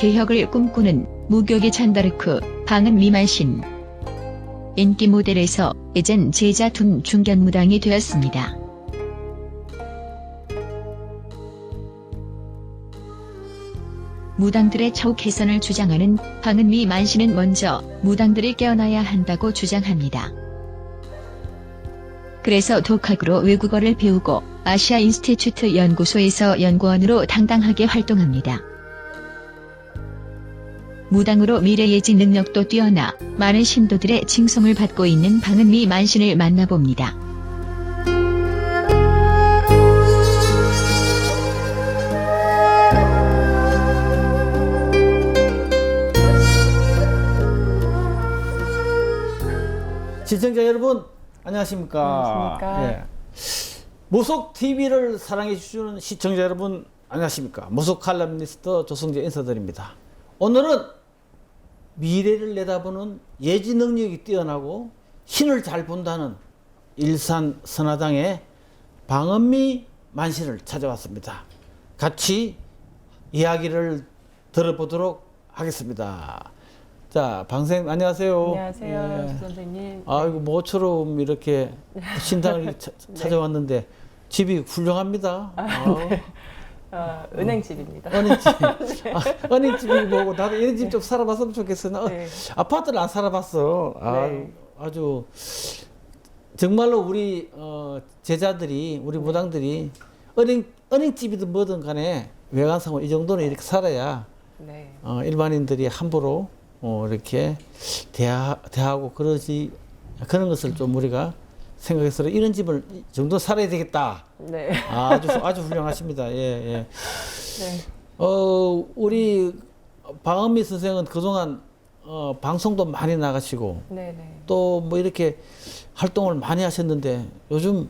개혁을 꿈꾸는 무교계 잔다르크 방은미 만신. 인기 모델에서 예전 제자 둔 중견무당이 되었습니다. 무당들의 처우 개선을 주장하는 방은미 만신은 먼저 무당들이 깨어나야 한다고 주장합니다. 그래서 독학으로 외국어를 배우고 아시아 인스티튜트 연구소에서 연구원으로 당당하게 활동합니다. 무당으로 미래예지 능력도 뛰어나 많은 신도들의 칭송을 받고 있는 방은미 만신을 만나봅니다. 시청자 여러분 안녕하십니까. 안녕하십니까. 예. 모속TV를 사랑해 주시는 시청자 여러분 안녕하십니까. 모속 칼럼니스트 조성재 인사드립니다. 오늘은 미래를 내다보는 예지 능력이 뛰어나고 신을 잘 본다는 일산 선화당의 방은미 만신을 찾아왔습니다. 같이 이야기를 들어보도록 하겠습니다. 자, 방생 안녕하세요. 안녕하세요, 예. 조 선생님. 아이고 모처럼 이렇게 신당을 찾아왔는데 집이 훌륭합니다. 네. 은행집입니다. 은행집. 은행집이 뭐고 나도 이런 집 좀 살아봤으면 좋겠어. 나 네. 아파트를 안 살아봤어. 네. 아주 정말로 우리 제자들이 우리 무당들이 은행집이든 뭐든 간에 외관상으로 이 정도는 이렇게 살아야 네. 일반인들이 함부로 이렇게 대하고 그런 것을 좀 우리가 생각해서 이런 집을 이 정도 살아야 되겠다. 네. 아주 훌륭하십니다. 예, 예. 네. 우리 방은미 선생은 그동안 방송도 많이 나가시고 네. 네. 또 뭐 이렇게 활동을 많이 하셨는데 요즘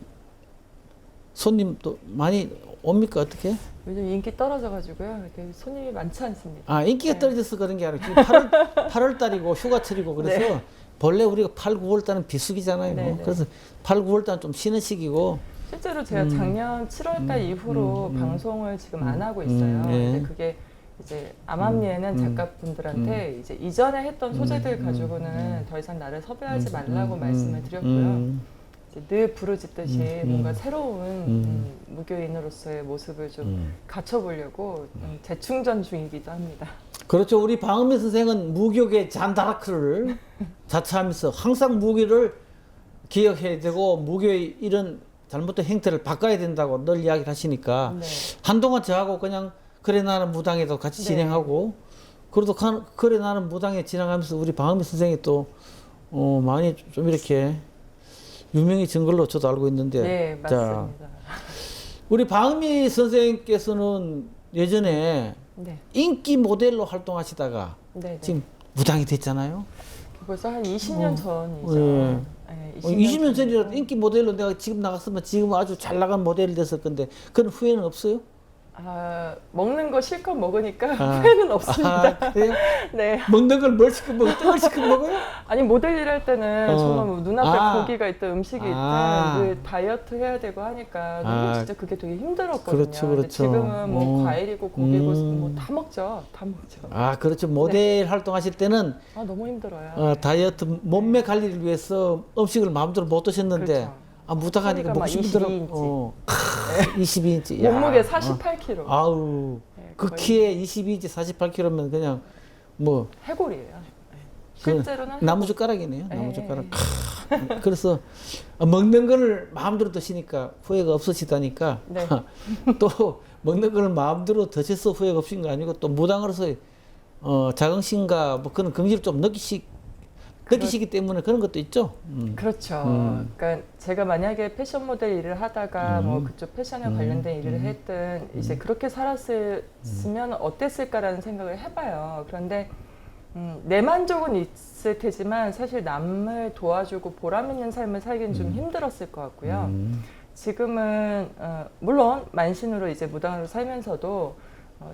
손님도 많이 옵니까 어떻게? 요즘 인기 떨어져가지고요. 이렇게 손님이 많지 않습니다. 아 인기가 네. 떨어져서 그런 게 아니라 지금 8월 달이고 휴가철이고 그래서 네. 본래 우리가 8, 9월 달은 비수기잖아요. 네, 네. 그래서 8, 9월 달은 좀 쉬는 시기고 실제로 제가 작년 7월달 이후로 방송을 지금 안 하고 있어요. 예. 근데 그게 이제 암암리에는 작가분들한테 이제 이전에 했던 소재들 가지고는 더 이상 나를 섭외하지 말라고 말씀을 드렸고요. 이제 늘 부르짖듯이 뭔가 새로운 무교인으로서의 모습을 좀 갖춰보려고 재충전 중이기도 합니다. 그렇죠. 우리 방은미 선생은 무교계 잔다라크를 자처하면서 항상 무교를 기억해야 되고 무교의 이런 잘못된 행태를 바꿔야 된다고 늘 이야기를 하시니까 네. 한동안 저하고 그냥 그래 나는 무당에도 같이 네. 진행하고 그래도 그래 나는 무당에 진행하면서 우리 방은미 선생이 또 많이 좀 이렇게 유명해진 걸로 저도 알고 있는데 네, 자, 맞습니다. 우리 방은미 선생께서는 예전에 네. 인기 모델로 활동하시다가 네, 네. 지금 무당이 됐잖아요. 벌써 한 20년 전이죠. 예. 네, 20년 전이라도 인기 모델로 내가 지금 나갔으면 지금 아주 잘 나간 모델이 됐을 건데 그런 후회는 없어요? 먹는 거 실컷 먹으니까 후회는 없습니다. 그래요? 네. 먹는 걸 뭘 시켜 먹어요? 떡을 시켜 먹어요? 아니 모델 일할 때는 정말 뭐 눈앞에 고기가 있든 음식이 있든 아. 늘 다이어트 해야 되고 하니까 너무 진짜 그게 되게 힘들었거든요. 그렇죠, 근데 그렇죠. 지금은 뭐 과일이고 고기고 뭐 다 먹죠. 다 먹죠. 그렇죠. 모델 활동하실 때는 너무 힘들어요. 다이어트 몸매 관리를 위해서 음식을 마음대로 못 드셨는데 그렇죠. 무당하니까 소리가 막 먹기 힘들어. 22인치. 22인치. 몸무게 48kg. 아우. 네, 그 거의 키에 22인치 48kg면 그냥 뭐 해골이에요. 네. 그 실제로는 나무젓가락이네요. 네. 나무젓가락. 그래서 먹는 걸 마음대로 드시니까 후회가 없으시다니까. 네. 또 먹는 걸 마음대로 드셔서 후회가 없으신 거 아니고 또 무당으로서 자긍심과 뭐 그런 긍지를 좀 느끼시기 때문에 그런 것도 있죠. 그렇죠. 그러니까 제가 만약에 패션 모델 일을 하다가 뭐 그쪽 패션에 관련된 일을 했든 이제 그렇게 살았으면 어땠을까라는 생각을 해봐요. 그런데 내 만족은 있을 테지만 사실 남을 도와주고 보람 있는 삶을 살기는 좀 힘들었을 것 같고요. 지금은 물론 만신으로 이제 무당으로 살면서도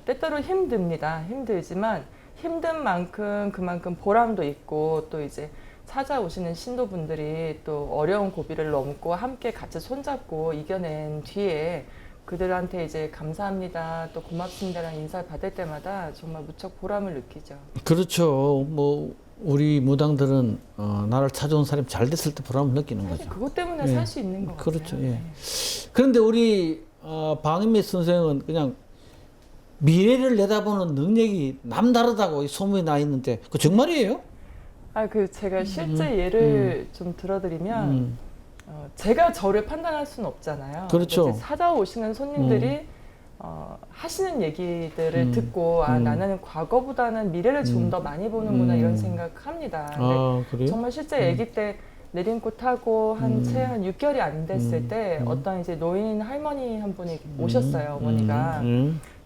때때로 힘듭니다. 힘들지만 힘든 만큼 그만큼 보람도 있고 또 이제 찾아오시는 신도분들이 또 어려운 고비를 넘고 함께 같이 손잡고 이겨낸 뒤에 그들한테 이제 감사합니다, 또 고맙습니다라는 인사를 받을 때마다 정말 무척 보람을 느끼죠. 그렇죠. 뭐 우리 무당들은 나를 찾아온 사람이 잘 됐을 때 보람을 느끼는 사실 거죠. 그것 때문에 예. 살 수 있는 것 그렇죠. 같아요. 예. 네. 그런데 우리 방인미 선생은 그냥 미래를 내다보는 능력이 남다르다고 소문이 나 있는데 그 정말이에요? 그 제가 실제 예를 좀 들어드리면 제가 저를 판단할 수는 없잖아요. 그렇죠. 근데 이제 찾아오시는 손님들이 하시는 얘기들을 듣고 나는 과거보다는 미래를 좀 더 많이 보는구나 이런 생각합니다. 근데 그래요? 정말 실제 아기 때 내림꽃 타고 채 한 6개월이 안 됐을 때 어떤 이제 노인 할머니 한 분이 오셨어요, 어머니가.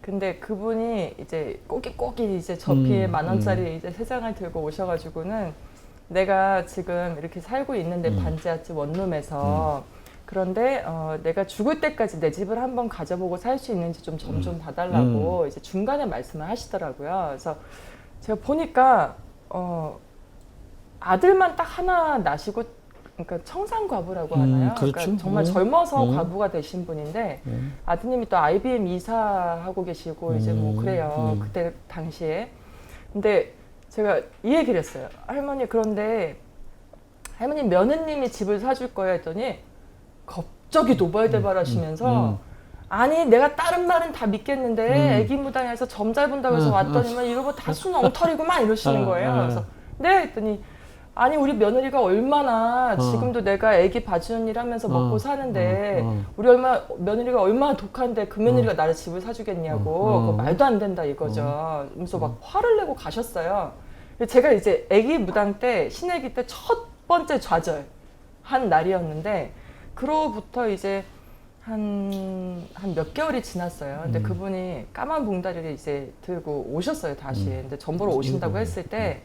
근데 그분이 이제 꼬깃꼬깃 이제 접히에 10,000원짜리 이제 3장을 들고 오셔가지고는 내가 지금 이렇게 살고 있는데 반지하집 원룸에서 그런데 내가 죽을 때까지 내 집을 한번 가져보고 살 수 있는지 좀 점 좀 봐달라고 이제 중간에 말씀을 하시더라고요. 그래서 제가 보니까 아들만 딱 하나 낳으시고, 그러니까 청산과부라고 하나요? 그렇죠. 그러니까 정말 젊어서 과부가 되신 분인데 아드님이 또 IBM 이사하고 계시고 이제 뭐 그래요. 그때 당시에. 근데 제가 이 얘기를 했어요. 할머니, 그런데 할머니 며느님이 집을 사줄 거예요 했더니 갑자기 노발대발 하시면서 아니 내가 다른 말은 다 믿겠는데 애기 무당에서 점 잘 본다고 해서 왔더니만 이러고 다 순 엉터리구만 이러시는 거예요. 그래서 네 했더니 아니 우리 며느리가 얼마나 지금도 내가 애기 봐주는 일 하면서 먹고 사는데 우리 며느리가 얼마나 독한데 그 며느리가 나를 집을 사주겠냐고 그거 말도 안 된다 이거죠. 그래서 막 화를 내고 가셨어요. 제가 이제 애기 무당 때 신애기 때 첫 번째 좌절 한 날이었는데 그로부터 이제 한 몇 개월이 지났어요. 근데 그분이 까만 봉다리를 이제 들고 오셨어요, 다시. 근데 점 보러 오신다고 했을 때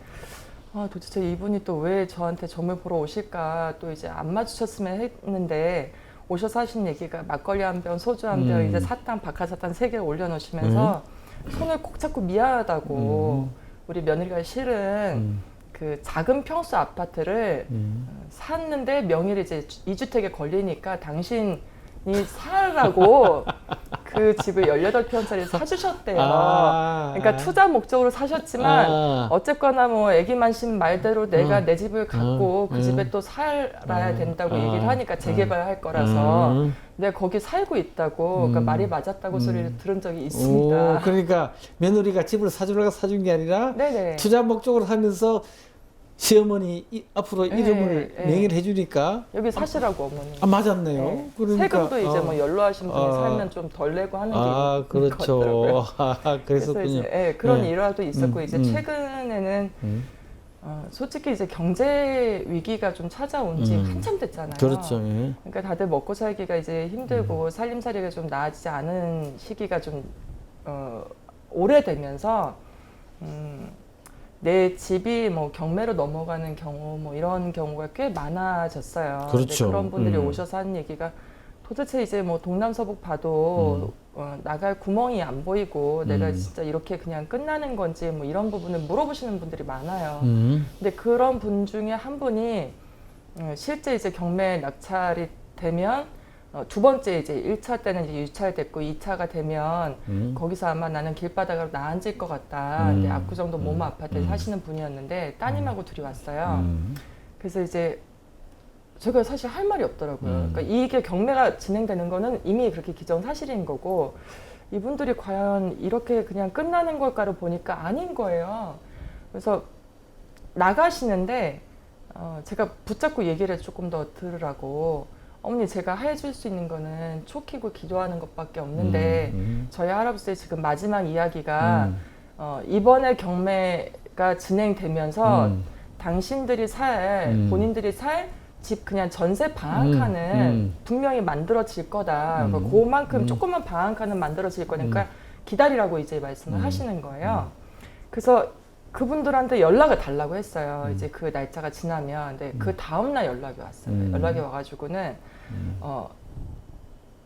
도대체 이분이 또 왜 저한테 점을 보러 오실까, 또 이제 안 마주쳤으면 했는데 오셔서 하신 얘기가 막걸리 한 병, 소주 한 병, 이제 사탕, 박하사탕 3개를 올려놓으시면서 손을 꼭 잡고 미안하다고 우리 며느리가 실은 그 작은 평수 아파트를 샀는데 명의를 이제 2주택에 걸리니까 당신이 사라고 그 집을 18평짜리 사주셨대요. 그러니까 투자 목적으로 사셨지만 어쨌거나 뭐 애기만심 말대로 내가 내 집을 갖고 그 집에 또 살아야 된다고 얘기를 하니까 재개발할 거라서 내가 거기 살고 있다고 그러니까 말이 맞았다고 소리를 들은 적이 있습니다. 오, 그러니까 며느리가 집을 사주려고 사준 게 아니라 네네. 투자 목적으로 하면서 시어머니 앞으로 이름을 명의를 해주니까 여기 사시라고 어머니. 맞았네요. 네. 그러니까 세금도 이제 뭐 연로하신 분이 살면 좀 덜 내고 하는 게 그렇죠. 그래서 그랬었군요. 이제 그런 일화도 있었고 이제 최근에는 솔직히 이제 경제 위기가 좀 찾아온 지 한참 됐잖아요. 그렇죠. 예. 그러니까 다들 먹고 살기가 이제 힘들고 살림살이가 좀 나아지지 않은 시기가 좀 오래되면서 내 집이 뭐 경매로 넘어가는 경우 뭐 이런 경우가 꽤 많아졌어요. 그렇죠. 근데 그런 분들이 오셔서 하는 얘기가 도대체 이제 뭐 동남서북 봐도 나갈 구멍이 안 보이고 내가 진짜 이렇게 그냥 끝나는 건지 뭐 이런 부분을 물어보시는 분들이 많아요. 근데 그런 분 중에 한 분이 실제 이제 경매 낙찰이 되면 두 번째 이제 1차 때는 이제 유찰됐고 2차가 되면 거기서 아마 나는 길바닥으로 나앉을 것 같다. 근데 압구정도 모모 아파트에 사시는 분이었는데 따님하고 둘이 왔어요. 그래서 이제 제가 사실 할 말이 없더라고요. 그러니까 이게 경매가 진행되는 거는 이미 그렇게 기정사실인 거고 이분들이 과연 이렇게 그냥 끝나는 걸까를 보니까 아닌 거예요. 그래서 나가시는데 제가 붙잡고 얘기를 조금 더 들으라고 어머니 제가 해줄 수 있는 거는 초 키고 기도하는 것밖에 없는데 저희 할아버지의 지금 마지막 이야기가 이번에 경매가 진행되면서 당신들이 본인들이 살 집 그냥 전세 방한칸은 분명히 만들어질 거다. 그러니까 그만큼 조그만 방한칸은 만들어질 거니까 기다리라고 이제 말씀을 하시는 거예요. 그래서 그분들한테 연락을 달라고 했어요. 이제 그 날짜가 지나면. 근데 그 다음날 연락이 왔어요. 연락이 와가지고는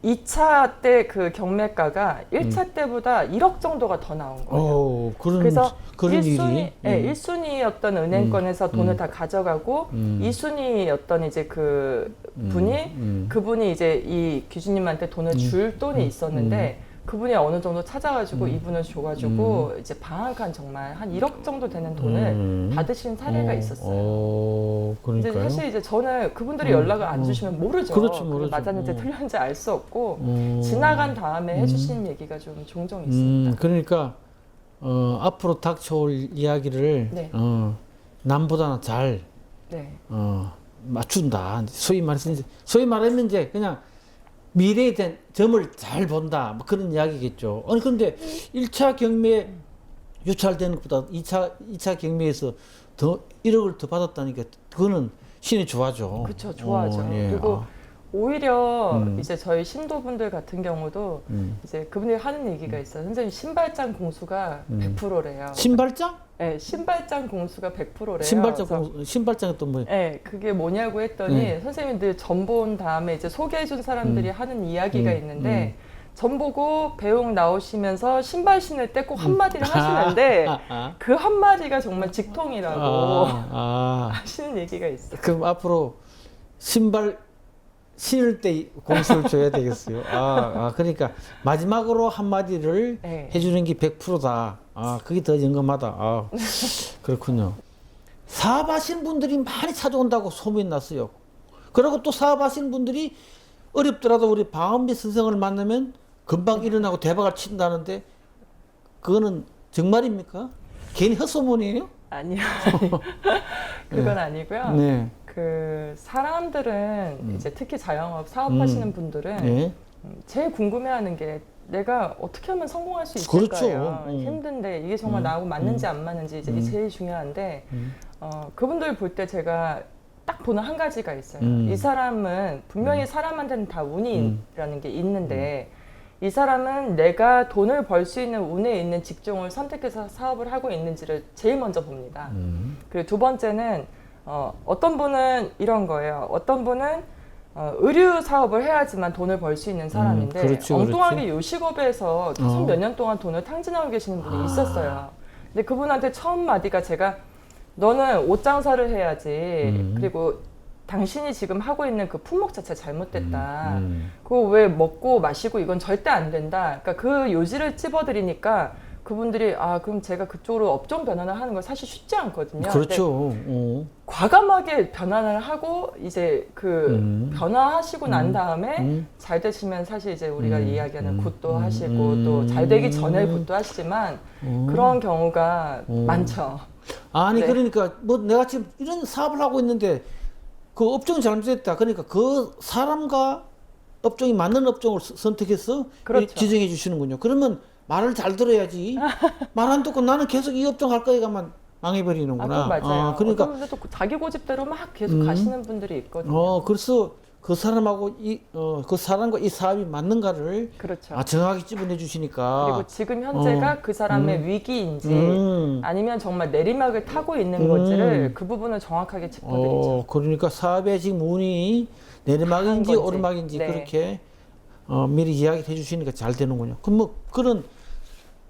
2차 때 그 경매가가 1차 때보다 1억 정도가 더 나온 거예요. 그래서 그런 1순위, 일이. 네, 1순위였던 은행권에서 돈을 다 가져가고 2순위였던 이제 그 분이 그분이 이제 이 귀주님한테 돈을 줄 돈이 있었는데 그분이 어느 정도 찾아가지고 이분을 줘가지고 이제 방 한 칸 정말 한 1억 정도 되는 돈을 받으신 사례가 있었어요. 그러니까요. 이제 사실 이제 저는 그분들이 연락을 안 주시면 모르죠. 그렇죠, 모르죠. 맞았는지 틀렸는지 알 수 없고 지나간 다음에 해주시는 얘기가 좀 종종 있습니다. 그러니까 앞으로 닥쳐올 이야기를 네. 남보다는 잘 네. 맞춘다. 소위 말하면 이제 그냥 미래에 대한 점을 잘 본다. 뭐 그런 이야기겠죠. 아니 근데 1차 경매 유찰되는 것보다 2차 경매에서 더 1억을 더 받았다니까 그거는 신이 좋아져. 그렇죠, 좋아하죠. 예. 그리고 오히려 이제 저희 신도분들 같은 경우도 이제 그분들이 하는 얘기가 있어요. 선생님 신발장 공수가 100%래요. 신발장? 네, 신발장 공수가 100%래요. 신발장은 또 뭐? 네, 그게 뭐냐고 했더니 선생님들 전 본 다음에 이제 소개해준 사람들이 하는 이야기가 있는데 전 보고 배웅 나오시면서 신발 신을 때 꼭 한마디를 하시는데 그 한마디가 정말 직통이라고 하시는 얘기가 있어요. 그럼 앞으로 신발 신을 때 공수를 줘야 되겠어요. 그러니까 마지막으로 한마디를 네. 해주는 게 100%다. 그게 더 영감하다. 그렇군요. 사업하시는 분들이 많이 찾아온다고 소문이 났어요. 그리고 또 사업하시는 분들이 어렵더라도 우리 방은비 선생을 만나면 금방 일어나고 대박을 친다는데 그거는 정말입니까? 괜히 헛소문이에요? 아니요. 그건 아니고요. 네. 그 사람들은 이제 특히 자영업 사업하시는 분들은 네. 제일 궁금해하는 게 내가 어떻게 하면 성공할 수 있을까요? 그렇죠. 힘든데 이게 정말 나하고 맞는지 안 맞는지 이제 이게 제일 중요한데 그분들 볼 때 제가 딱 보는 한 가지가 있어요. 이 사람은 분명히 사람한테는 다 운이라는 게 있는데 이 사람은 내가 돈을 벌 수 있는 운에 있는 직종을 선택해서 사업을 하고 있는지를 제일 먼저 봅니다. 그리고 두 번째는 어떤 분은 이런 거예요. 어떤 분은 의류 사업을 해야지만 돈을 벌 수 있는 사람인데 그렇죠, 엉뚱하게 그렇죠. 요식업에서 계속 몇 년 동안 돈을 탕진하고 계시는 분이 있었어요. 근데 그분한테 처음 마디가 제가 너는 옷 장사를 해야지. 그리고 당신이 지금 하고 있는 그 품목 자체 잘못됐다. 그거 왜 먹고 마시고 이건 절대 안 된다. 그러니까 그 요지를 찝어드리니까 그분들이 그럼 제가 그쪽으로 업종 변환을 하는 건 사실 쉽지 않거든요. 그렇죠. 과감하게 변환을 하고 이제 그 변화하시고 난 다음에 잘 되시면 사실 이제 우리가 이야기하는 굿도 하시고 또 잘 되기 전에 굿도 하시지만 그런 경우가 많죠. 아니 네. 그러니까 뭐 내가 지금 이런 사업을 하고 있는데 그 업종이 잘못됐다. 그러니까 그 사람과 업종이 맞는 업종을 선택해서 그렇죠. 지정해 주시는군요. 그러면 말을 잘 들어야지. 말 안 듣고 나는 계속 이 업종 할 거야만 망해버리는구나. 그건 맞아요. 그러니까 어떤 분들도 자기 고집대로 막 계속 가시는 분들이 있거든요. 그래서 그 사람하고 그 사람과 이 사업이 맞는가를 그렇죠. 정확히 집어내 주시니까. 그리고 지금 현재가 그 사람의 위기인지 아니면 정말 내리막을 타고 있는 건지를 그 부분을 정확하게 짚어드리죠. 그러니까 사업의 지금 운이 내리막인지 건지. 오르막인지 네. 그렇게 미리 이야기를 해주시니까 잘 되는군요. 그럼 뭐 그런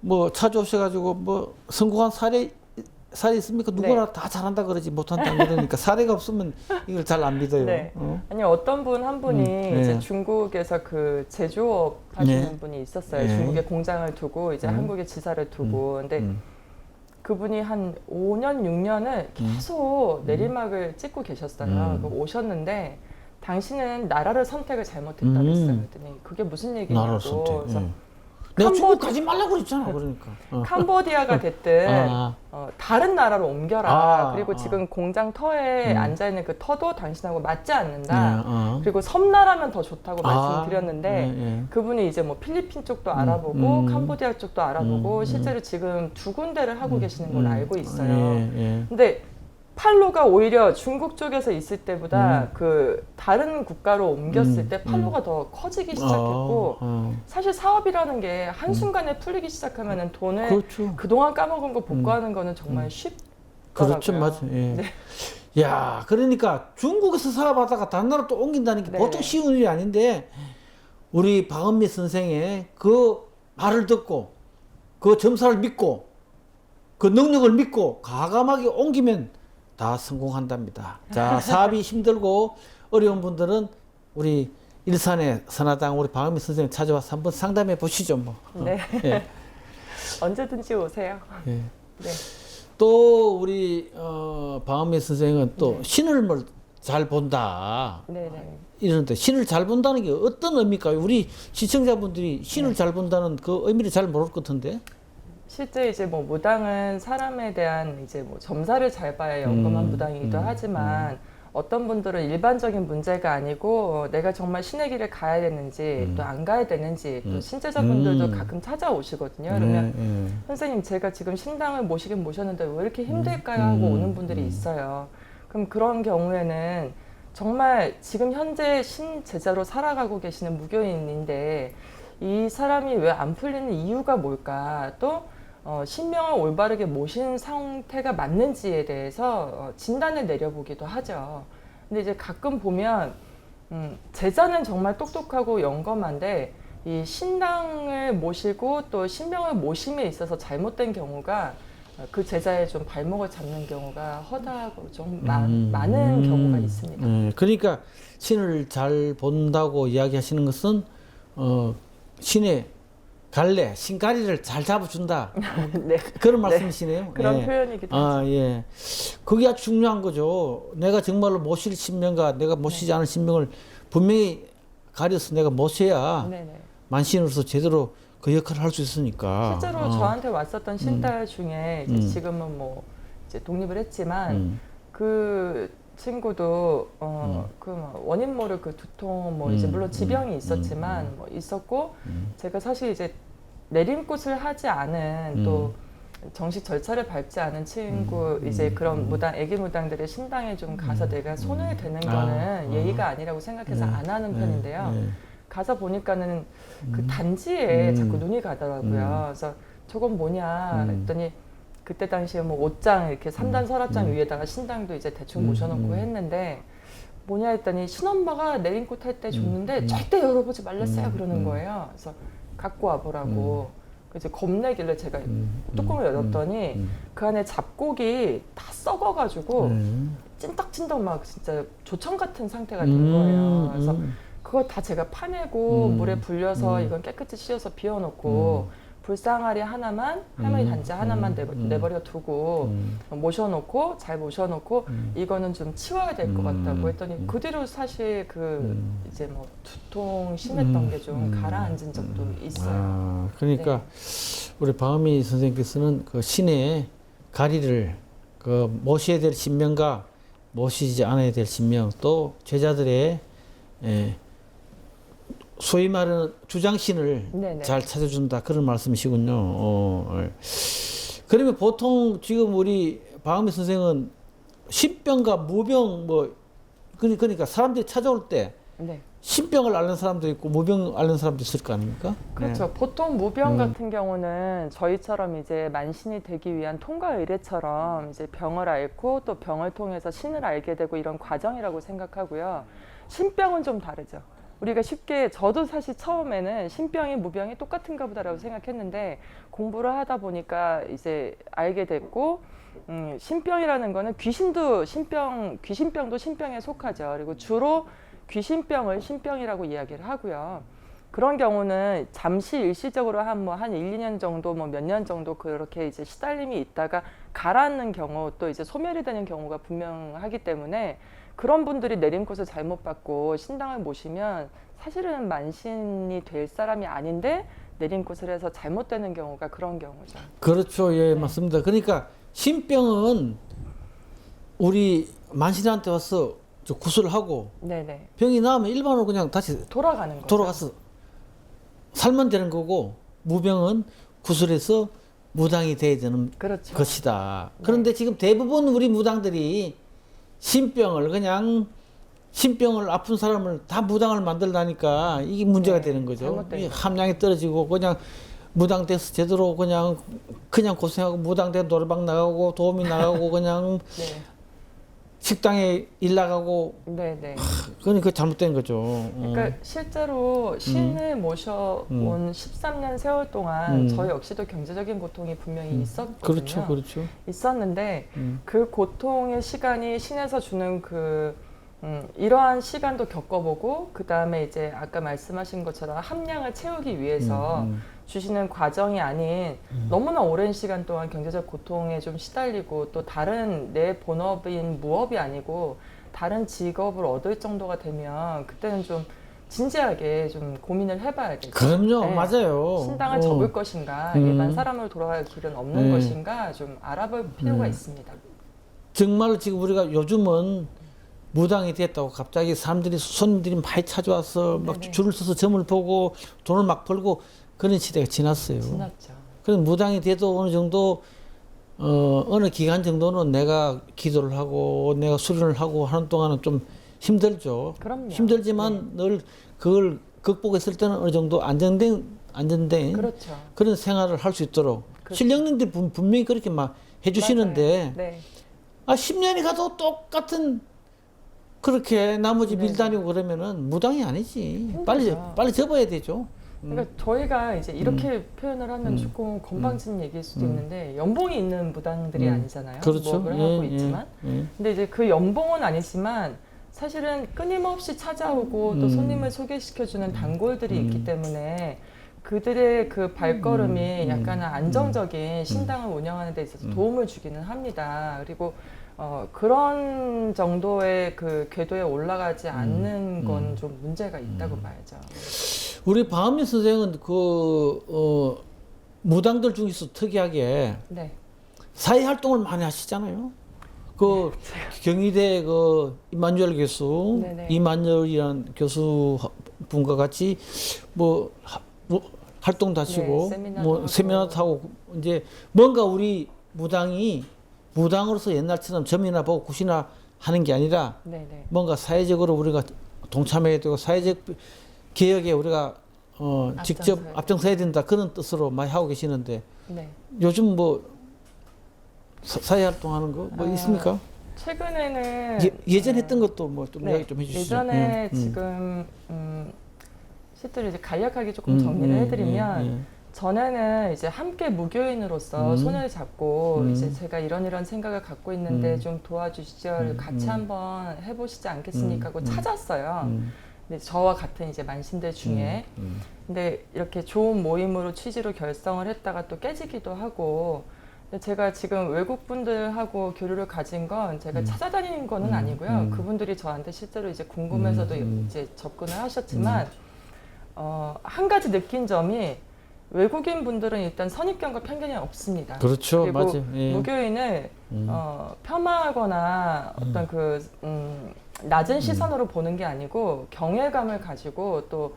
뭐 찾아오셔가지고 뭐 성공한 사례 있습니까? 누구나 다 잘한다 그러지 못한다 그러니까 사례가 없으면 이걸 잘 안 믿어요. 네. 아니 어떤 분 한 분이 네. 이제 중국에서 그 제조업 하시는 네. 분이 있었어요. 네. 중국에 공장을 두고 이제 한국에 지사를 두고 근데 그분이 한 5년 6년을 계속 내리막을 찍고 계셨어요. 오셨는데 당신은 나라를 선택을 잘못했다 그랬어요. 그랬더니 그게 무슨 나라를 얘기냐고. 선택. 그래서 내가 중국 가지 말라고 그랬잖아. 그러니까. 캄보디아가 됐든 다른 나라로 옮겨라. 그리고 지금 공장 터에 앉아있는 그 터도 당신하고 맞지 않는다. 그리고 섬나라면 더 좋다고 말씀드렸는데 그분이 이제 뭐 필리핀 쪽도 알아보고 캄보디아 쪽도 알아보고 실제로 지금 2군데를 하고 계시는 걸로 알고 있어요. 근데 팔로가 오히려 중국 쪽에서 있을 때보다 그 다른 국가로 옮겼을 때 팔로가 더 커지기 시작했고 사실 사업이라는 게 한순간에 풀리기 시작하면은 돈을 그렇죠. 그동안 까먹은 거 복구하는 거는 정말 쉽더라고요. 그렇죠, 맞아요. 예. 네. 야, 그러니까 중국에서 사업하다가 다른 나라 또 옮긴다는 게 네. 보통 쉬운 일이 아닌데 우리 박은미 선생의 그 말을 듣고 그 점사를 믿고 그 능력을 믿고 과감하게 옮기면 다 성공한답니다. 자, 사업이 힘들고 어려운 분들은 우리 일산의 선화당 우리 박은미 선생님 찾아와서 한번 상담해 보시죠. 뭐. 네. 예. 언제든지 오세요. 예. 네. 또 우리 박은미 선생은 또 신을 잘 본다. 네네. 이러는데 신을 잘 본다는 게 어떤 의미일까? 우리 시청자분들이 신을 잘 본다는 그 의미를 잘 모를 것 같은데. 실제 이제 뭐 무당은 사람에 대한 이제 뭐 점사를 잘 봐야 영검한 무당이기도 하지만 어떤 분들은 일반적인 문제가 아니고 내가 정말 신의 길을 가야 되는지 또 안 가야 되는지 또 신제자분들도 가끔 찾아오시거든요. 그러면 선생님 제가 지금 신당을 모시긴 모셨는데 왜 이렇게 힘들까요? 하고 오는 분들이 있어요. 그럼 그런 경우에는 정말 지금 현재 신제자로 살아가고 계시는 무교인인데 이 사람이 왜 안 풀리는 이유가 뭘까? 또 신명을 올바르게 모신 상태가 맞는지에 대해서 진단을 내려보기도 하죠. 근데 이제 가끔 보면 제자는 정말 똑똑하고 영검한데 이 신당을 모시고 또 신명을 모심에 있어서 잘못된 경우가 그 제자의 좀 발목을 잡는 경우가 허다하고 좀 많은 경우가 있습니다. 그러니까 신을 잘 본다고 이야기하시는 것은 신의 갈래, 신가리를 잘 잡아준다. 네. 그런 말씀이시네요. 그런 예. 표현이기도 하죠. 예. 그게 아주 중요한 거죠. 내가 정말로 모실 신명과 내가 모시지 않은 신명을 분명히 가려서 내가 모셔야 네네. 만신으로서 제대로 그 역할을 할 수 있으니까. 실제로 저한테 왔었던 신달 중에 이제 지금은 뭐 이제 독립을 했지만 그 친구도 그 원인 모를 그 두통 뭐 이제 물론 지병이 있었지만 뭐 있었고 제가 사실 이제 내림굿을 하지 않은 또 정식 절차를 밟지 않은 친구 이제 그런 무당 애기 무당들의 신당에 좀 가서 내가 손을 대는 거는 예의가 아니라고 생각해서 안 하는 편인데요. 가서 보니까는 그 단지에 자꾸 눈이 가더라고요. 그래서 저건 뭐냐 했더니 그때 당시에 뭐 옷장 이렇게 3단 서랍장 위에다가 신당도 이제 대충 모셔놓고 했는데 뭐냐 했더니 신엄마가 내림꽃 할 때 줬는데 절대 열어보지 말랬어요 그러는 거예요. 그래서 갖고 와보라고 이제 겁내길래 제가 뚜껑을 열었더니 그 안에 잡곡이 다 썩어가지고 찐떡찐떡 막 진짜 조청 같은 상태가 된 거예요. 그래서 그걸 다 제가 파내고 물에 불려서 이건 깨끗이 씻어서 비워놓고 불상아리 하나만 할머니 단지 하나만 내버려 두고 모셔놓고 잘 모셔놓고 이거는 좀 치워야 될 것 같다고 했더니 그 뒤로 사실 그 이제 뭐 두통 심했던 게 좀 가라앉은 적도 있어요. 그러니까 네. 우리 박은미 선생님께서는 그 신의 가리를 그 모셔야 될 신명과 모시지 않아야 될 신명 또 제자들의 소위 말하는 주장신을 네네. 잘 찾아준다 그런 말씀이시군요. 그러면 보통 지금 우리 박은미 선생은 신병과 무병 뭐 그러니까 사람들이 찾아올 때 네. 신병을 앓는 사람도 있고 무병 앓는 사람도 있을 거 아닙니까? 그렇죠. 네. 보통 무병 같은 경우는 저희처럼 이제 만신이 되기 위한 통과 의례처럼 이제 병을 앓고 또 병을 통해서 신을 알게 되고 이런 과정이라고 생각하고요. 신병은 좀 다르죠. 우리가 쉽게 저도 사실 처음에는 신병이 무병이 똑같은가 보다라고 생각했는데 공부를 하다 보니까 이제 알게 됐고 신병이라는 거는 귀신도 귀신병도 신병에 속하죠. 그리고 주로 귀신병을 신병이라고 이야기를 하고요. 그런 경우는 잠시 일시적으로 한 1, 2년 정도 뭐 몇 년 정도 그렇게 이제 시달림이 있다가 가라앉는 경우 또 이제 소멸이 되는 경우가 분명하기 때문에 그런 분들이 내림꽃을 잘못 받고 신당을 모시면 사실은 만신이 될 사람이 아닌데 내림꽃을 해서 잘못되는 경우가 그런 경우죠. 그렇죠. 예, 맞습니다. 그러니까 신병은 우리 만신한테 와서 구슬을 하고 네네. 병이 나으면 일반으로 그냥 다시 돌아가는 거죠. 돌아가서 살면 되는 거고 무병은 구슬해서 무당이 돼야 되는 그렇죠. 것이다. 그런데 지금 대부분 우리 무당들이 신병을 아픈 사람을 다 무당을 만들다니까 이게 문제가 되는 거죠. 이 함량이 떨어지고 그냥 무당 돼서 제대로 그냥 고생하고 무당 돼 노래방 나가고 도우미 나가고 그냥 식당에 일 나가고 네네. 그러니까 잘못된 거죠. 그러니까 실제로 신을 모셔온 13년 세월 동안 저 역시도 경제적인 고통이 분명히 있었거든요. 그렇죠, 그렇죠. 있었는데 그 고통의 시간이 신에서 주는 이러한 시간도 겪어보고 그 다음에 이제 아까 말씀하신 것처럼 함량을 채우기 위해서 주시는 과정이 아닌 너무나 오랜 시간 동안 경제적 고통에 좀 시달리고 또 다른 내 본업인 무업이 아니고 다른 직업을 얻을 정도가 되면 그때는 좀 진지하게 좀 고민을 해봐야 되죠. 그럼요, 네. 맞아요. 신당을 접을 것인가, 일반 사람으로 돌아갈 길은 없는 것인가 좀 알아볼 필요가 있습니다. 정말 지금 우리가 요즘은 무당이 됐다고 갑자기 사람들이 손님들이 많이 찾아와서 막 네네. 줄을 서서 점을 보고 돈을 막 벌고 그런 시대가 지났어요. 지났죠. 그래서 무당이 돼도 어느 정도 어느 기간 정도는 내가 기도를 하고 내가 수련을 하고 하는 동안은 좀 힘들죠. 그럼요. 힘들지만 늘 그걸 극복했을 때는 어느 정도 안정된 그렇죠. 그런 생활을 할 수 있도록 그렇죠. 신령님들이 분명히 그렇게 막 해주시는데 맞아요. 네. 10년이 가도 똑같은 그렇게 나머지 네. 밀 다니고 그러면은 무당이 아니지. 힘들죠. 빨리 접어야 되죠. 그러니까 저희가 이제 이렇게 표현을 하면 조금 건방진 얘기일 수도 있는데 연봉이 있는 무당들이 아니잖아요. 그렇죠. 무업을 하고 있지만. 예. 근데 이제 그 연봉은 아니지만 사실은 끊임없이 찾아오고 또 손님을 소개시켜주는 단골들이 있기 때문에 그들의 그 발걸음이 약간은 안정적인 신당을 운영하는 데 있어서 도움을 주기는 합니다. 그리고 그런 정도의 그 궤도에 올라가지 않는 건 좀 문제가 있다고 봐야죠. 우리 방한민 선생은 무당들 중에서 특이하게 네. 사회 활동을 많이 하시잖아요. 그 경희대 그 임만열 교수, 네네. 이만열이라는 교수분과 같이 뭐 활동도 하시고 네, 세미나도 뭐 하고. 세미나도 하고 이제 뭔가 우리 무당이 무당으로서 옛날처럼 점이나 보고 굿이나 하는 게 아니라 네네. 뭔가 사회적으로 우리가 동참해야 되고 사회적 개혁에 우리가 직접 앞장서야 앞장서야 된다 그런 뜻으로 많이 하고 계시는데 네. 요즘 뭐 사회 활동하는 거 뭐 있습니까? 최근에는 예전 했던 것도 뭐 좀 네, 이야기 좀 해주시죠. 예전에 지금 실제로 이제 간략하게 조금 정리를 해드리면 전에는 이제 함께 무교인으로서 손을 잡고 이제 제가 이런 생각을 갖고 있는데 좀 도와주시죠. 같이 한번 해보시지 않겠습니까? 하고 찾았어요. 근데 저와 같은 이제 만신들 중에 근데 이렇게 좋은 모임으로 취지로 결성을 했다가 또 깨지기도 하고 근데 제가 지금 외국 분들하고 교류를 가진 건 제가 찾아다니는 거는 아니고요. 그분들이 저한테 실제로 이제 궁금해서도 이제 접근을 하셨지만 한 가지 느낀 점이 외국인 분들은 일단 선입견과 편견이 없습니다. 그렇죠, 그리고 맞아요. 예. 무교인을 폄하하거나 어떤 그 낮은 시선으로 보는 게 아니고 경외감을 가지고 또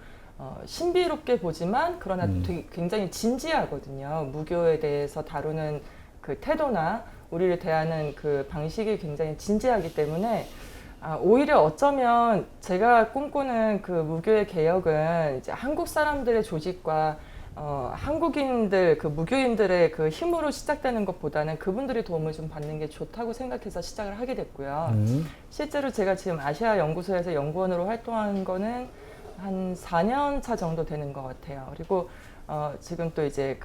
신비롭게 보지만 그러나 되게 굉장히 진지하거든요. 무교에 대해서 다루는 그 태도나 우리를 대하는 그 방식이 굉장히 진지하기 때문에 오히려 어쩌면 제가 꿈꾸는 그 무교의 개혁은 이제 한국 사람들의 조직과 한국인들, 그 무교인들의 그 힘으로 시작되는 것보다는 그분들의 도움을 좀 받는 게 좋다고 생각해서 시작을 하게 됐고요. 실제로 제가 지금 아시아 연구소에서 연구원으로 활동한 거는 한 4년 차 정도 되는 것 같아요. 그리고 지금 또 이제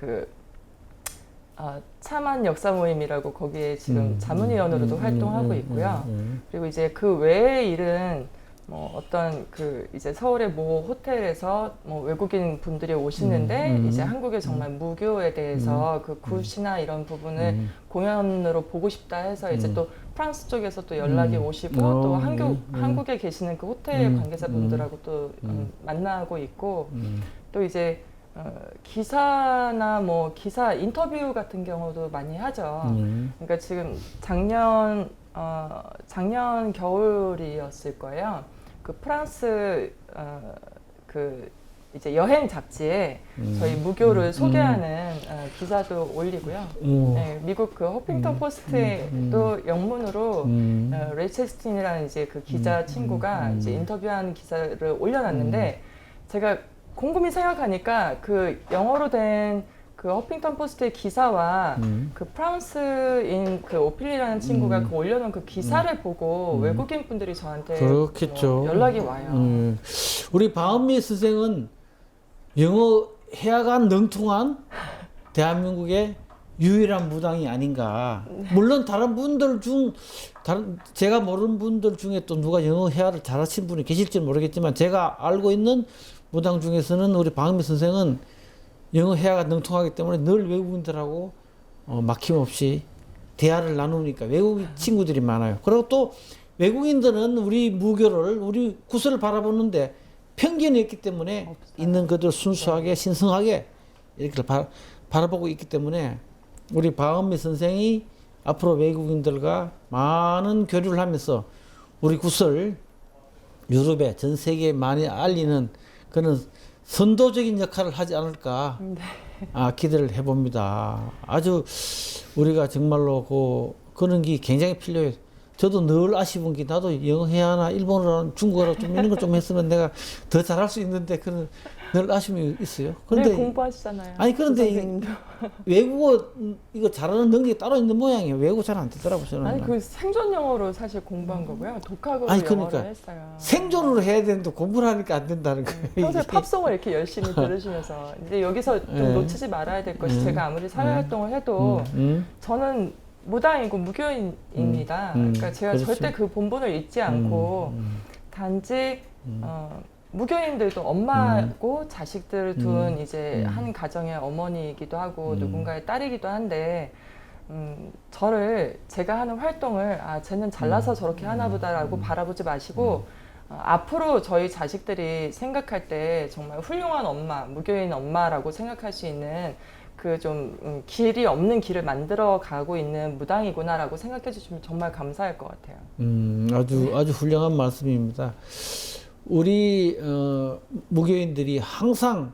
참한 역사 모임이라고 거기에 지금 자문위원으로도 활동하고 있고요. 그리고 이제 그 외의 일은 뭐 어떤 그 이제 서울의 모 호텔에서 뭐 외국인 분들이 오시는데 이제 한국의 정말 무교에 대해서 그 굿이나 이런 부분을 공연으로 보고 싶다 해서 이제 또 프랑스 쪽에서 또 연락이 오시고 또 한국에 계시는 그 호텔 관계자분들하고 또 만나고 있고 또 이제 기사나 뭐 기사 인터뷰 같은 경우도 많이 하죠. 그러니까 지금 작년 겨울이었을 거예요. 그 프랑스 그 이제 여행 잡지에 저희 무교를 소개하는 기사도 올리고요. 네, 미국 그 허핑턴 포스트에도 영문으로 레이첼 스틴이라는 이제 그 기자 친구가 이제 인터뷰한 기사를 올려놨는데 제가 곰곰이 생각하니까 그 영어로 된 그 허핑턴 포스트의 기사와 그 프랑스인 그 오필리라는 친구가 그 올려놓은 그 기사를 보고 외국인 분들이 저한테 그렇겠죠. 연락이 와요. 우리 박은미 선생은 영어 해야가 능통한 대한민국의 유일한 무당이 아닌가. 물론 다른 분들 제가 모르는 분들 중에 또 누가 영어 해야를 잘하신 분이 계실지 모르겠지만 제가 알고 있는 무당 중에서는 우리 박은미 선생은 영어 해야가 능통하기 때문에 늘 외국인들하고 막힘없이 대화를 나누니까 외국 친구들이 많아요. 그리고 또 외국인들은 우리 무교를, 우리 구슬을 바라보는데 편견이 있기 때문에 없어요. 있는 그들 순수하게 신성하게 이렇게 바라보고 있기 때문에 우리 박은미 선생이 앞으로 외국인들과 많은 교류를 하면서 우리 구슬 유럽에 전 세계에 많이 알리는 그런 선도적인 역할을 하지 않을까 기대를 해봅니다. 아주 우리가 정말로 그런 게 굉장히 필요해요. 저도 늘 아쉬운 게 나도 영어 해야 하나 일본어나 중국어나 좀 이런 걸 좀 했으면 내가 더 잘할 수 있는데 그런 늘 아쉬움이 있어요. 그런데 공부하시잖아요. 아니 그런데 외국어 이거 잘하는 능력이 따로 있는 모양이에요. 외국어 잘 안 되더라고요. 저는. 아니 그 생존 영어로 사실 공부한 거고요. 독학으로 아니, 영어를 그러니까 했어요. 생존으로 해야 되는데 공부를 하니까 안 된다는 거예요. 평소에 팝송을 이렇게 열심히 들으시면서 이제 여기서 좀 놓치지 말아야 될 것이 제가 아무리 사회활동을 해도 저는 무당이고 무교인입니다. 그러니까 제가 그렇죠. 절대 그 본분을 잊지 않고 단지 무교인들도 엄마고 자식들을 둔 이제 한 가정의 어머니이기도 하고 누군가의 딸이기도 한데 저를 제가 하는 활동을 쟤는 잘나서 저렇게 하나보다라고 바라보지 마시고 앞으로 저희 자식들이 생각할 때 정말 훌륭한 엄마, 무교인 엄마라고 생각할 수 있는 그 좀 길이 없는 길을 만들어 가고 있는 무당이구나라고 생각해 주시면 정말 감사할 것 같아요. 아주 훌륭한 말씀입니다. 우리 무교인들이 항상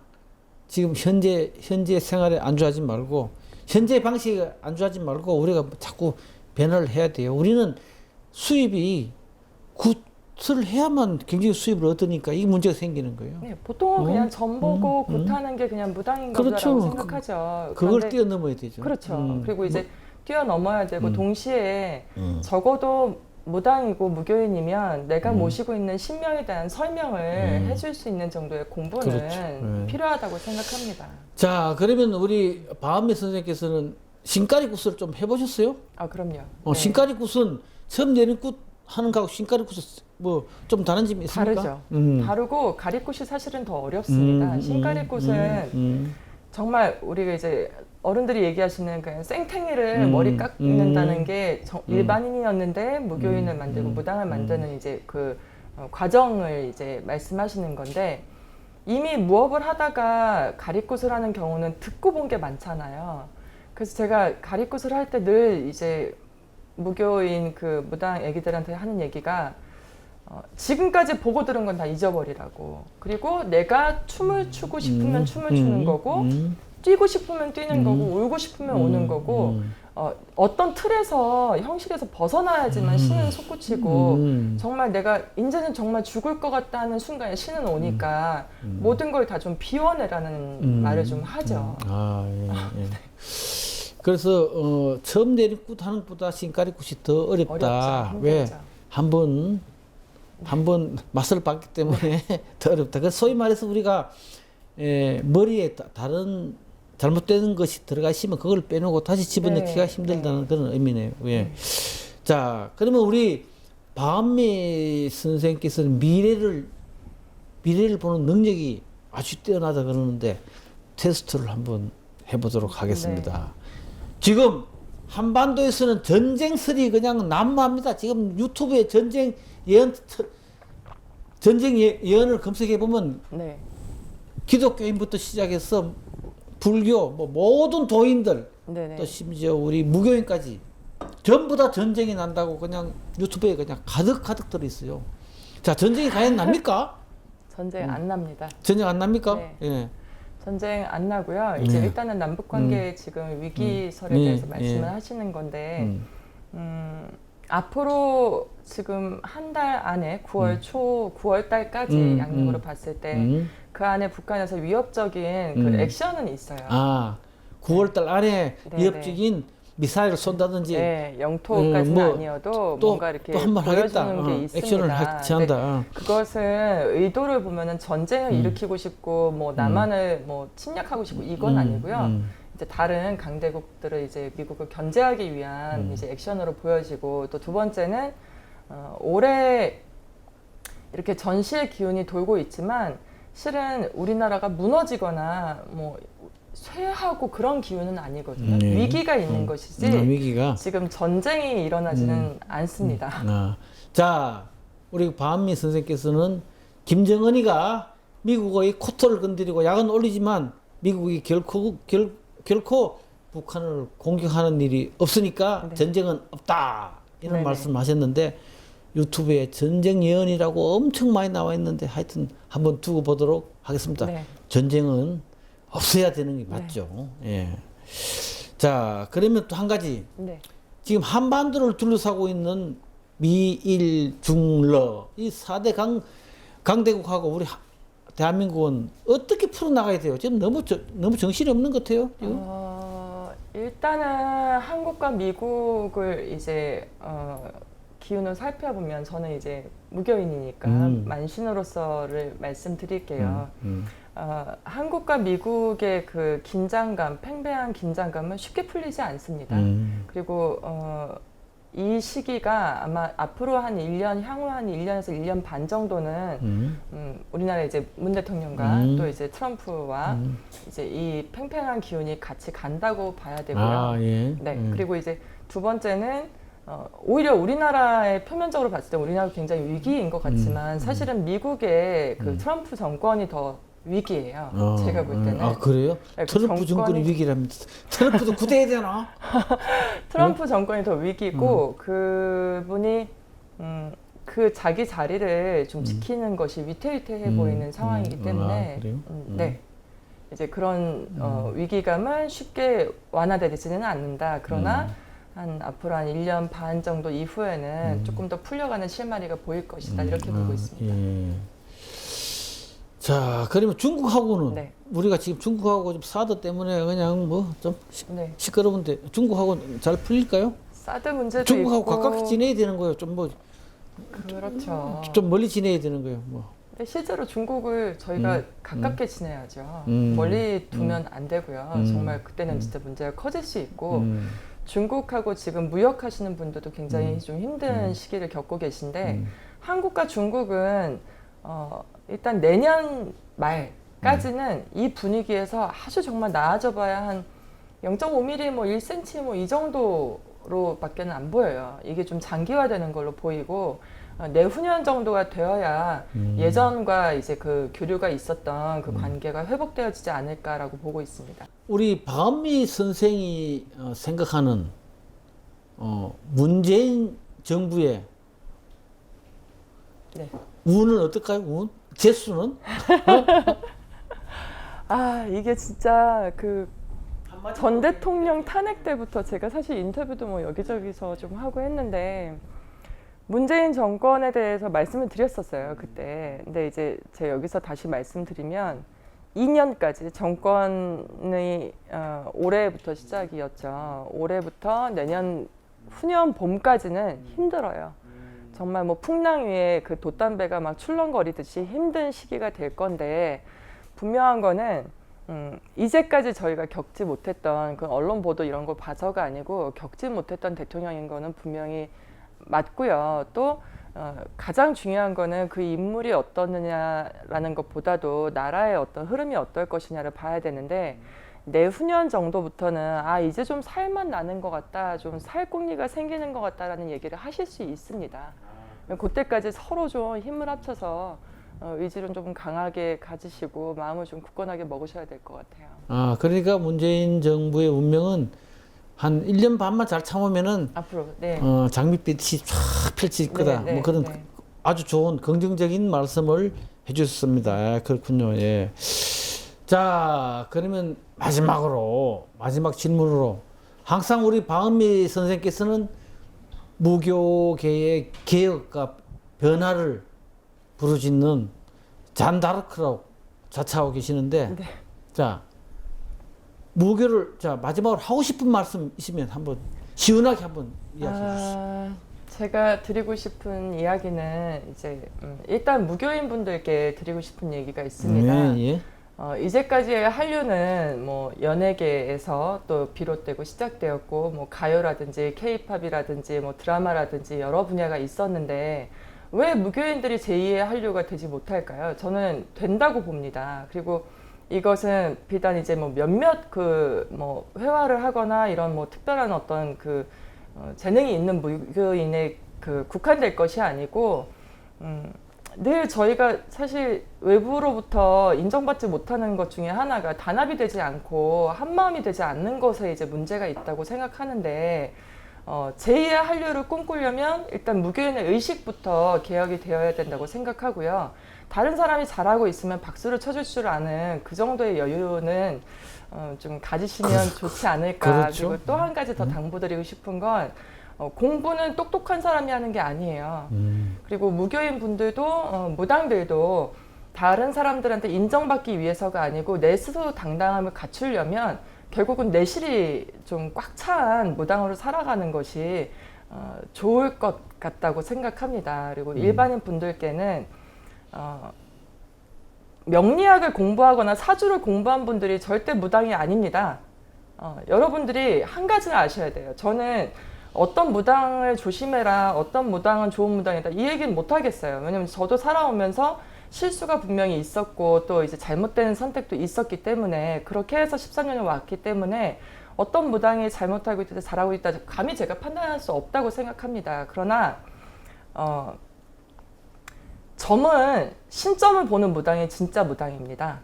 지금 현재 생활에 안주하지 말고 현재 방식에 안주하지 말고 우리가 자꾸 변화를 해야 돼요. 우리는 수입이 굿을 해야만 굉장히 수입을 얻으니까 이 문제가 생기는 거예요. 네, 보통은 그냥 전 보고 굿하는 게 그냥 무당인 그렇죠. 거라고 생각하죠. 그걸 뛰어넘어야 되죠. 그렇죠. 그리고 이제 뛰어넘어야 되고 동시에 적어도 무당이고 무교인이면 내가 모시고 있는 신명에 대한 설명을 해줄 수 있는 정도의 공부는 그렇죠. 필요하다고 생각합니다. 자, 그러면 우리 박은미 선생님께서는 신가리 굿을 좀 해보셨어요? 그럼요. 네. 신가리 굿은 처음 내린 굿 하는 거하고 신가리 굿은 뭐 좀 다른 점이 있습니까? 다르죠. 다르고 가리굿이 사실은 더 어렵습니다. 신가리굿은 정말 우리가 이제 어른들이 얘기하시는 그냥 생탱이를 머리 깎는다는 게 일반인이었는데 무교인을 만들고 무당을 만드는 이제 그 과정을 이제 말씀하시는 건데 이미 무업을 하다가 가리굿을 하는 경우는 듣고 본 게 많잖아요. 그래서 제가 가리굿을 할 때 늘 이제 무교인 그 무당 애기들한테 하는 얘기가 지금까지 보고 들은 건 다 잊어버리라고. 그리고 내가 춤을 추고 싶으면 춤을 추는 거고 뛰고 싶으면 뛰는 거고 울고 싶으면 우는 거고 어떤 틀에서 형식에서 벗어나야지만 신은 솟구치고 정말 내가 이제는 정말 죽을 것 같다는 순간에 신은 오니까 모든 걸 다 좀 비워내라는 말을 좀 하죠. 예. 그래서 처음 내린 굿 하는 것보다 신가리 굿이 더 어렵다. 어렵죠. 왜? 한번 맛을 봤기 때문에 더 어렵다. 그래서 소위 말해서 우리가 머리에 다른 잘못된 것이 들어가 있으면 그걸 빼놓고 다시 집어넣기가 힘들다는 그런 의미네요. 예. 자, 그러면 우리 박은미 선생님께서는 미래를 보는 능력이 아주 뛰어나다 그러는데 테스트를 한번 해보도록 하겠습니다. 지금 한반도에서는 전쟁설이 그냥 난무합니다. 지금 유튜브에 전쟁 예언을 검색해 보면 기독교인부터 시작해서 불교, 뭐 모든 도인들, 또 심지어 우리 무교인까지 전부 다 전쟁이 난다고 그냥 유튜브에 그냥 가득 들어 있어요. 자, 전쟁이 과연 납니까? 전쟁 안 납니다. 전쟁 안 납니까? 네. 예. 전쟁 안 나고요. 이제 일단은 남북 관계 지금 위기설에 대해서 말씀을 하시는 건데 앞으로 지금 한 달 안에 9월 달까지 양력으로 봤을 때 그 안에 북한에서 위협적인 그 액션은 있어요. 9월달 안에 네, 위협적인 미사일을 쏜다든지 네, 영토까지는 뭐 아니어도 또 뭔가 이렇게 또 한 번 하겠다. 보여주는 게 있습니다. 액션을 취한다. 그것은 의도를 보면은 전쟁을 일으키고 싶고 뭐 남한을 뭐 침략하고 싶고 이건 아니고요. 이제 다른 강대국들을 이제 미국을 견제하기 위한 이제 액션으로 보여지고 또 두 번째는 올해 이렇게 전시의 기운이 돌고 있지만 실은 우리나라가 무너지거나 뭐 쇠하고 그런 기운은 아니거든요. 네. 위기가 있는 것이지 위기가. 지금 전쟁이 일어나지는 않습니다. 자, 우리 박한미 선생께서는 김정은이가 미국의 코털을 건드리고 약은 올리지만 미국이 결코 북한을 공격하는 일이 없으니까 네. 전쟁은 없다. 이런 네네. 말씀하셨는데 유튜브에 전쟁 예언이라고 엄청 많이 나와 있는데 하여튼 한번 두고 보도록 하겠습니다. 네. 전쟁은 없어야 되는 게 맞죠. 예. 자, 그러면 또 한 가지. 네. 지금 한반도를 둘러싸고 있는 미일 중러 이 4대 강대국하고 우리 대한민국은 어떻게 풀어나가야 돼요? 지금 너무 정신이 없는 것 같아요. 지금? 일단은 한국과 미국을 이제 기운을 살펴보면 저는 이제 무교인이니까 만신으로서를 말씀드릴게요. 한국과 미국의 그 긴장감, 팽배한 긴장감은 쉽게 풀리지 않습니다. 그리고 이 시기가 아마 앞으로 한 1년, 향후 한 1년에서 1년 반 정도는 우리나라 이제 문 대통령과 또 이제 트럼프와 이제 이 팽팽한 기운이 같이 간다고 봐야 되고요. 아, 예. 네. 그리고 이제 두 번째는 오히려 우리나라의 표면적으로 봤을 때 우리나라가 굉장히 위기인 것 같지만 사실은 미국의 그 트럼프 정권이 더 위기예요. 제가 볼 때는. 아, 그래요? 네, 그 트럼프 정권이 위기랍니다. 트럼프도 구대해야 되나? 트럼프 정권이 더 위기고 그분이 그 자기 자리를 좀 지키는 것이 위태위태해 보이는 상황이기 때문에 아, 그래요? 네. 이제 그런 위기감은 쉽게 완화되지는 않는다. 그러나 한 앞으로 한 1년 반 정도 이후에는 조금 더 풀려가는 실마리가 보일 것이다. 이렇게 보고 있습니다. 예. 자, 그러면 중국하고는 네. 우리가 지금 중국하고 좀 사드 때문에 그냥 뭐 좀 네. 시끄러운데 중국하고 잘 풀릴까요? 사드 문제도 중국하고 있고 가깝게 지내야 되는 거예요. 좀 뭐 그렇죠. 좀 멀리 지내야 되는 거예요. 뭐. 근데 실제로 중국을 저희가 가깝게 지내야죠. 음. 멀리 두면 안 되고요. 정말 그때는 진짜 문제가 커질 수 있고 중국하고 지금 무역하시는 분들도 굉장히 좀 힘든 시기를 겪고 계신데 한국과 중국은 일단 내년 말까지는 이 분위기에서 아주 정말 나아져 봐야 한 0.5mm, 뭐 1cm 뭐 이 정도로밖에는 안 보여요. 이게 좀 장기화되는 걸로 보이고 내후년 정도가 되어야 예전과 이제 그 교류가 있었던 그 관계가 회복되어지지 않을까라고 보고 있습니다. 우리 박한미 선생이 생각하는 문재인 정부의 네. 운은 어떨까요? 운? 재수는? 이게 진짜 그 전 대통령 탄핵 때부터 제가 사실 인터뷰도 뭐 여기저기서 좀 하고 했는데 문재인 정권에 대해서 말씀을 드렸었어요, 그때. 근데 이제 제가 여기서 다시 말씀드리면 2년까지 정권의 올해부터 시작이었죠. 올해부터 내년 후년 봄까지는 힘들어요. 정말 뭐 풍랑 위에 그 돛담배가 막 출렁거리듯이 힘든 시기가 될 건데 분명한 거는 이제까지 저희가 겪지 못했던 그 언론 보도 이런 걸 봐서가 아니고 겪지 못했던 대통령인 거는 분명히 맞고요. 또 가장 중요한 거는 그 인물이 어떻느냐라는 것보다도 나라의 어떤 흐름이 어떨 것이냐를 봐야 되는데 내후년 정도부터는 이제 좀 살만 나는 것 같다, 좀 살공기가 생기는 것 같다라는 얘기를 하실 수 있습니다. 그때까지 서로 좀 힘을 합쳐서 의지를 좀 강하게 가지시고 마음을 좀 굳건하게 먹으셔야 될 것 같아요. 그러니까 문재인 정부의 운명은 한 1년 반만 잘 참으면은 앞으로 네. 장밋빛이 쫙 펼칠 거다. 네, 뭐 그런 네. 아주 좋은 긍정적인 말씀을 해주셨습니다. 그렇군요. 예. 자, 그러면 마지막 질문으로 항상 우리 박은미 선생께서는 무교계의 개혁과 변화를 부르짖는 잔다르크라고 자처하고 계시는데, 네. 자, 무교를 자 마지막으로 하고 싶은 말씀 있으면 한번 시원하게 한번 이야기해 주시죠. 제가 드리고 싶은 이야기는 이제 일단 무교인 분들께 드리고 싶은 얘기가 있습니다. 예. 이제까지의 한류는 뭐 연예계에서 또 비롯되고 시작되었고 뭐 가요라든지 케이팝이라든지 뭐 드라마라든지 여러 분야가 있었는데 왜 무교인들이 제2의 한류가 되지 못할까요? 저는 된다고 봅니다. 그리고 이것은 비단 이제 뭐 몇몇 그 뭐 회화를 하거나 이런 뭐 특별한 어떤 그 재능이 있는 무교인에 그 국한될 것이 아니고 늘 저희가 사실 외부로부터 인정받지 못하는 것 중에 하나가 단합이 되지 않고 한마음이 되지 않는 것에 이제 문제가 있다고 생각하는데 제2의 한류를 꿈꾸려면 일단 무교인의 의식부터 개혁이 되어야 된다고 생각하고요. 다른 사람이 잘하고 있으면 박수를 쳐줄 줄 아는 그 정도의 여유는 좀 가지시면 좋지 않을까. 그렇죠. 그리고 또 한 가지 더 당부드리고 싶은 건 공부는 똑똑한 사람이 하는 게 아니에요. 그리고 무교인 분들도 무당들도 다른 사람들한테 인정받기 위해서가 아니고 내 스스로 당당함을 갖추려면 결국은 내실이 좀 꽉 찬 무당으로 살아가는 것이 좋을 것 같다고 생각합니다. 그리고 일반인 분들께는 명리학을 공부하거나 사주를 공부한 분들이 절대 무당이 아닙니다. 여러분들이 한 가지를 아셔야 돼요. 저는 어떤 무당을 조심해라, 어떤 무당은 좋은 무당이다 이 얘기는 못 하겠어요. 왜냐면 저도 살아오면서 실수가 분명히 있었고 또 이제 잘못된 선택도 있었기 때문에 그렇게 해서 13년을 왔기 때문에 어떤 무당이 잘못하고 있다 잘하고 있다 감히 제가 판단할 수 없다고 생각합니다. 그러나 점은 신점을 보는 무당이 진짜 무당입니다.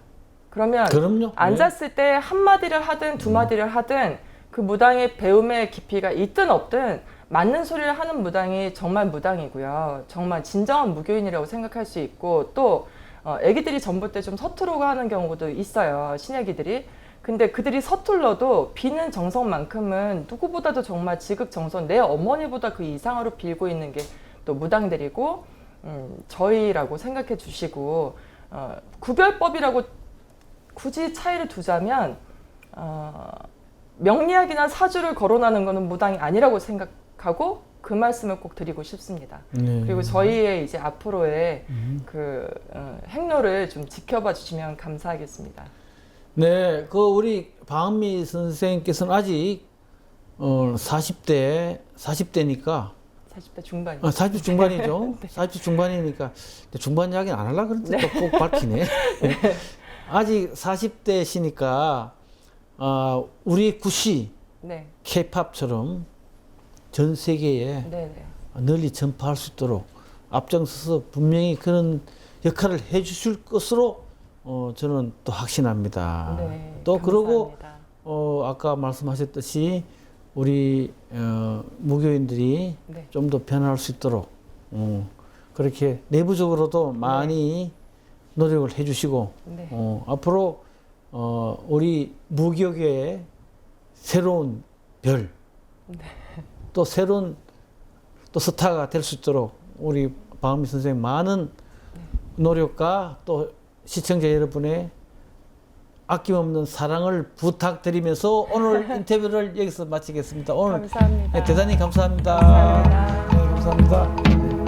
그러면 그럼요. 앉았을 때 한마디를 하든 두 마디를 하든 그 무당의 배움의 깊이가 있든 없든 맞는 소리를 하는 무당이 정말 무당이고요. 정말 진정한 무교인이라고 생각할 수 있고 또 애기들이 전볼 때 좀 서투르고 하는 경우도 있어요. 신애기들이. 근데 그들이 서툴러도 비는 정성만큼은 누구보다도 정말 지극정성 내 어머니보다 그 이상으로 빌고 있는 게 또 무당들이고 저희라고 생각해 주시고 구별법이라고 굳이 차이를 두자면 명리학이나 사주를 거론하는 것은 무당이 아니라고 생각하고 그 말씀을 꼭 드리고 싶습니다. 그리고 저희의 이제 앞으로의 그 행로를 좀 지켜봐 주시면 감사하겠습니다. 네, 그 우리 방은미 선생님께서는 아직 40대니까 40대 중반이. 40대 중반이죠. 네. 40대 중반이니까 중반 이야기는 안 하려고 그랬는데 또 꼭 밝히네. 아직 40대시니까 우리 구시 네. K-팝처럼 전 세계에 네. 널리 전파할 수 있도록 앞장서서 분명히 그런 역할을 해주실 것으로 저는 또 확신합니다. 네. 또 그러고 감사합니다. 아까 말씀하셨듯이 우리 무교인들이 네. 좀 더 변화할 수 있도록 그렇게 내부적으로도 많이 노력을 해주시고 네. 앞으로 우리 무교계의 새로운 별, 또 새로운 또 스타가 될 수 있도록 우리 방은미 선생님 많은 노력과 또 시청자 여러분의 아낌없는 사랑을 부탁드리면서 오늘 인터뷰를 여기서 마치겠습니다. 오늘 감사합니다. 대단히 감사합니다. 감사합니다. 네, 감사합니다.